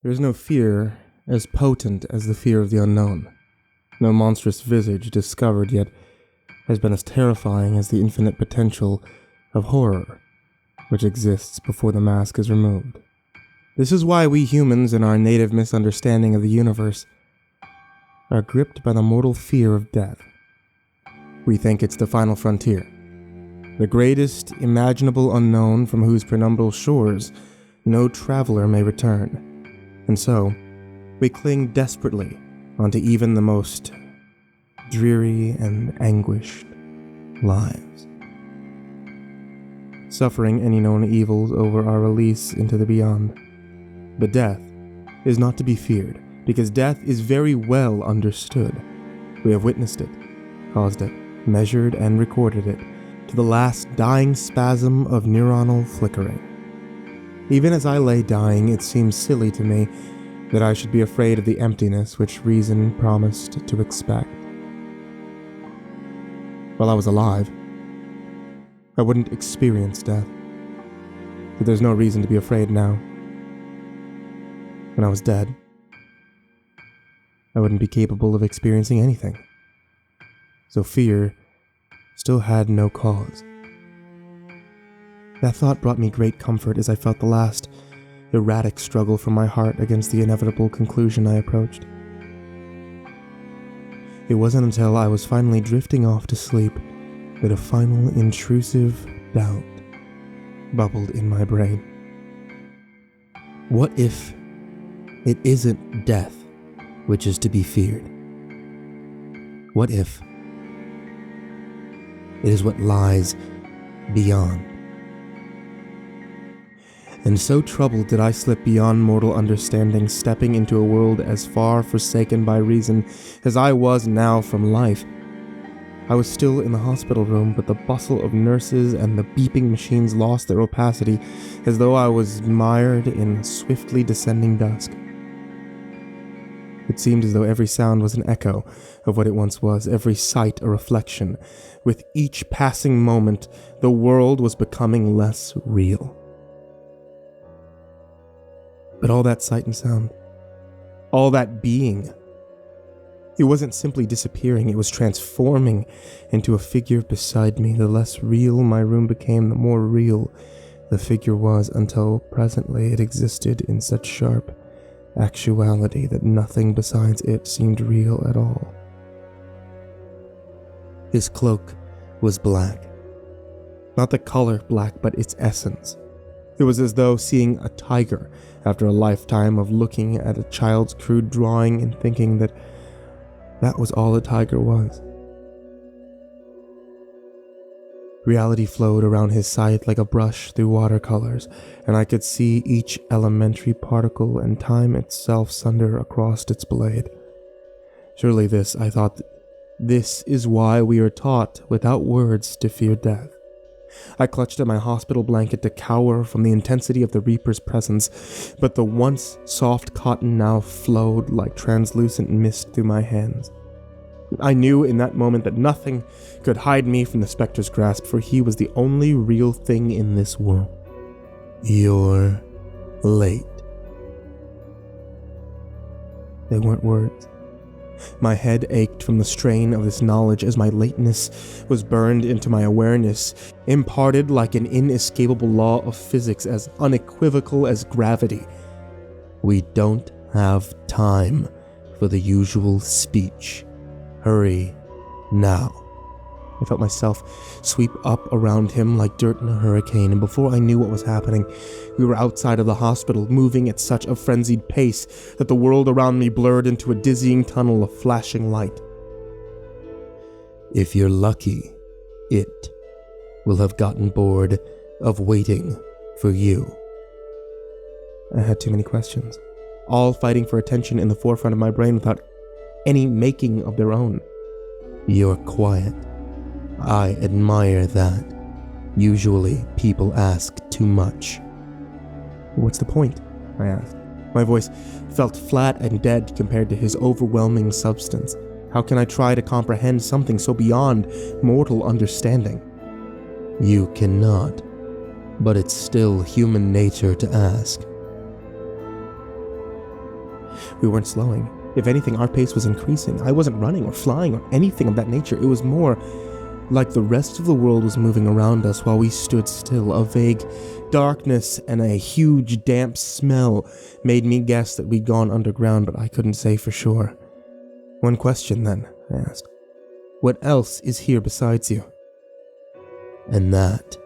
There is no fear as potent as the fear of the unknown. No monstrous visage discovered yet has been as terrifying as the infinite potential of horror, which exists before the mask is removed. This is why we humans, in our native misunderstanding of the universe, are gripped by the mortal fear of death. We think it's the final frontier, the greatest imaginable unknown from whose penumbral shores no traveler may return. And so, we cling desperately onto even the most dreary and anguished lives, suffering any known evils over our release into the beyond. But death is not to be feared, because death is very well understood. We have witnessed it, caused it, measured and recorded it, to the last dying spasm of neuronal flickering. Even as I lay dying, it seemed silly to me that I should be afraid of the emptiness which reason promised to expect. While I was alive, I wouldn't experience death, but there's no reason to be afraid now. When I was dead, I wouldn't be capable of experiencing anything, so fear still had no cause. That thought brought me great comfort as I felt the last erratic struggle from my heart against the inevitable conclusion I approached. It wasn't until I was finally drifting off to sleep that a final intrusive doubt bubbled in my brain. What if it isn't death which is to be feared? What if it is what lies beyond? And so troubled did I slip beyond mortal understanding, stepping into a world as far forsaken by reason as I was now from life. I was still in the hospital room, but the bustle of nurses and the beeping machines lost their opacity, as though I was mired in swiftly descending dusk. It seemed as though every sound was an echo of what it once was, every sight a reflection. With each passing moment, the world was becoming less real. But all that sight and sound, all that being, it wasn't simply disappearing, it was transforming into a figure beside me. The less real my room became, the more real the figure was, until presently it existed in such sharp actuality that nothing besides it seemed real at all. His cloak was black. Not the color black, but its essence. It was as though seeing a tiger after a lifetime of looking at a child's crude drawing and thinking that that was all a tiger was. Reality flowed around his scythe like a brush through watercolors, and I could see each elementary particle and time itself sunder across its blade. Surely this, I thought, this is why we are taught without words to fear death. I clutched at my hospital blanket to cower from the intensity of the Reaper's presence, but the once soft cotton now flowed like translucent mist through my hands. I knew in that moment that nothing could hide me from the Spectre's grasp, for he was the only real thing in this world. You're late. They weren't words. My head ached from the strain of this knowledge as my lateness was burned into my awareness, imparted like an inescapable law of physics, as unequivocal as gravity. We don't have time for the usual speech. Hurry now. I felt myself sweep up around him like dirt in a hurricane, and before I knew what was happening, we were outside of the hospital, moving at such a frenzied pace that the world around me blurred into a dizzying tunnel of flashing light. If you're lucky, it will have gotten bored of waiting for you. I had too many questions, all fighting for attention in the forefront of my brain without any making of their own. You're quiet. I admire that. Usually, people ask too much. What's the point? I asked. My voice felt flat and dead compared to his overwhelming substance. How can I try to comprehend something so beyond mortal understanding? You cannot, but it's still human nature to ask. We weren't slowing. If anything, our pace was increasing. I wasn't running or flying or anything of that nature. It was more like the rest of the world was moving around us while we stood still. A vague darkness and a huge damp smell made me guess that we'd gone underground, but I couldn't say for sure. One question then, I asked. What else is here besides you? And that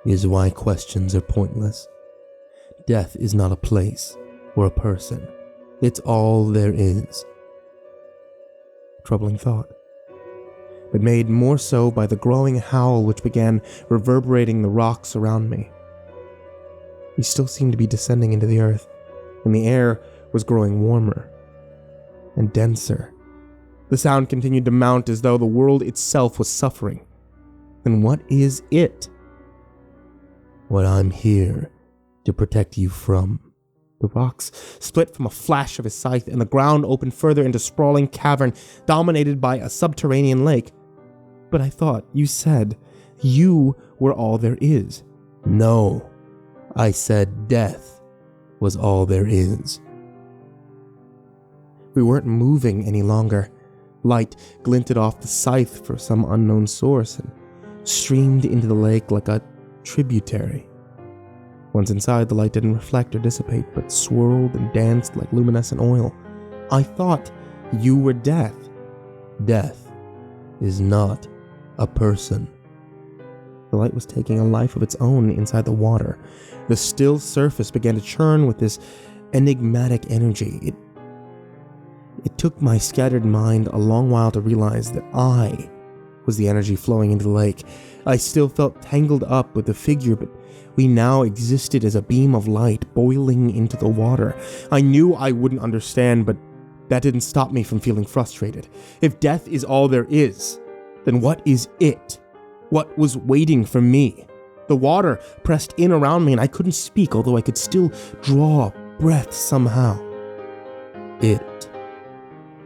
is why questions are pointless. Death is not a place or a person. It's all there is. Troubling thought, but made more so by the growing howl which began reverberating the rocks around me. We still seemed to be descending into the earth, and the air was growing warmer and denser. The sound continued to mount as though the world itself was suffering. Then what is it? What I'm here to protect you from. The rocks split from a flash of his scythe, and the ground opened further into sprawling cavern dominated by a subterranean lake. But I thought you said you were all there is. No, I said death was all there is. We weren't moving any longer. Light glinted off the scythe from some unknown source and streamed into the lake like a tributary. Once inside, the light didn't reflect or dissipate, but swirled and danced like luminescent oil. I thought you were death. Death is not a person. The light was taking a life of its own inside the water. The still surface began to churn with this enigmatic energy. It took my scattered mind a long while to realize that I was the energy flowing into the lake. I still felt tangled up with the figure, but we now existed as a beam of light boiling into the water. I knew I wouldn't understand, but that didn't stop me from feeling frustrated. If death is all there is, then what is it? What was waiting for me? The water pressed in around me and I couldn't speak, although I could still draw breath somehow. It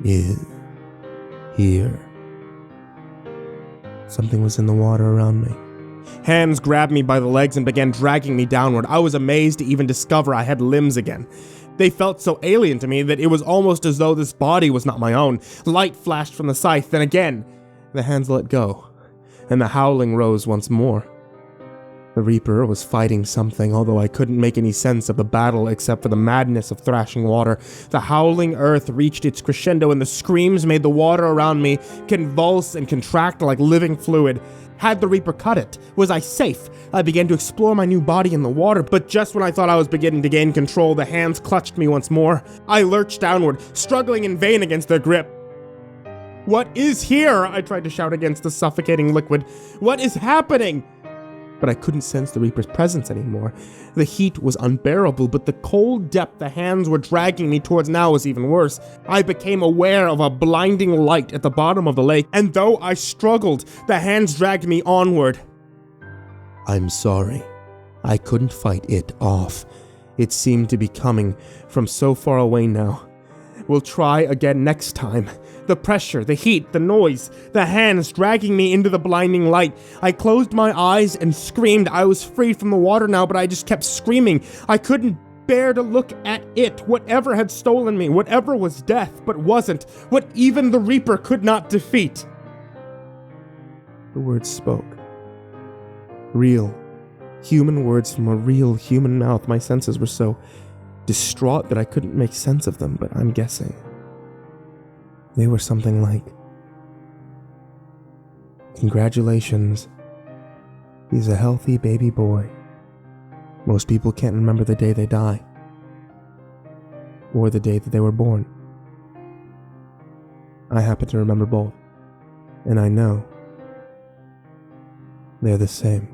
is here. Something was in the water around me. Hands grabbed me by the legs and began dragging me downward. I was amazed to even discover I had limbs again. They felt so alien to me that it was almost as though this body was not my own. Light flashed from the scythe, then again, the hands let go, and the howling rose once more. The Reaper was fighting something, although I couldn't make any sense of the battle except for the madness of thrashing water. The howling earth reached its crescendo, and the screams made the water around me convulse and contract like living fluid. Had the Reaper cut it? Was I safe? I began to explore my new body in the water, but just when I thought I was beginning to gain control, the hands clutched me once more. I lurched downward, struggling in vain against their grip. What is here? I tried to shout against the suffocating liquid. What is happening? But I couldn't sense the Reaper's presence anymore. The heat was unbearable, but the cold depth the hands were dragging me towards now was even worse. I became aware of a blinding light at the bottom of the lake, and though I struggled, the hands dragged me onward. I'm sorry. I couldn't fight it off. It seemed to be coming from so far away now. We'll try again next time. The pressure, the heat, the noise, the hands dragging me into the blinding light. I closed my eyes and screamed. I was free from the water now, but I just kept screaming. I couldn't bear to look at it, whatever had stolen me, whatever was death, but wasn't, what even the Reaper could not defeat. The words spoke. Real, human words from a real human mouth. My senses were so distraught that I couldn't make sense of them, but I'm guessing. They were something like, "Congratulations, he's a healthy baby boy. Most people can't remember the day they die, or the day that they were born. I happen to remember both, and I know they're the same."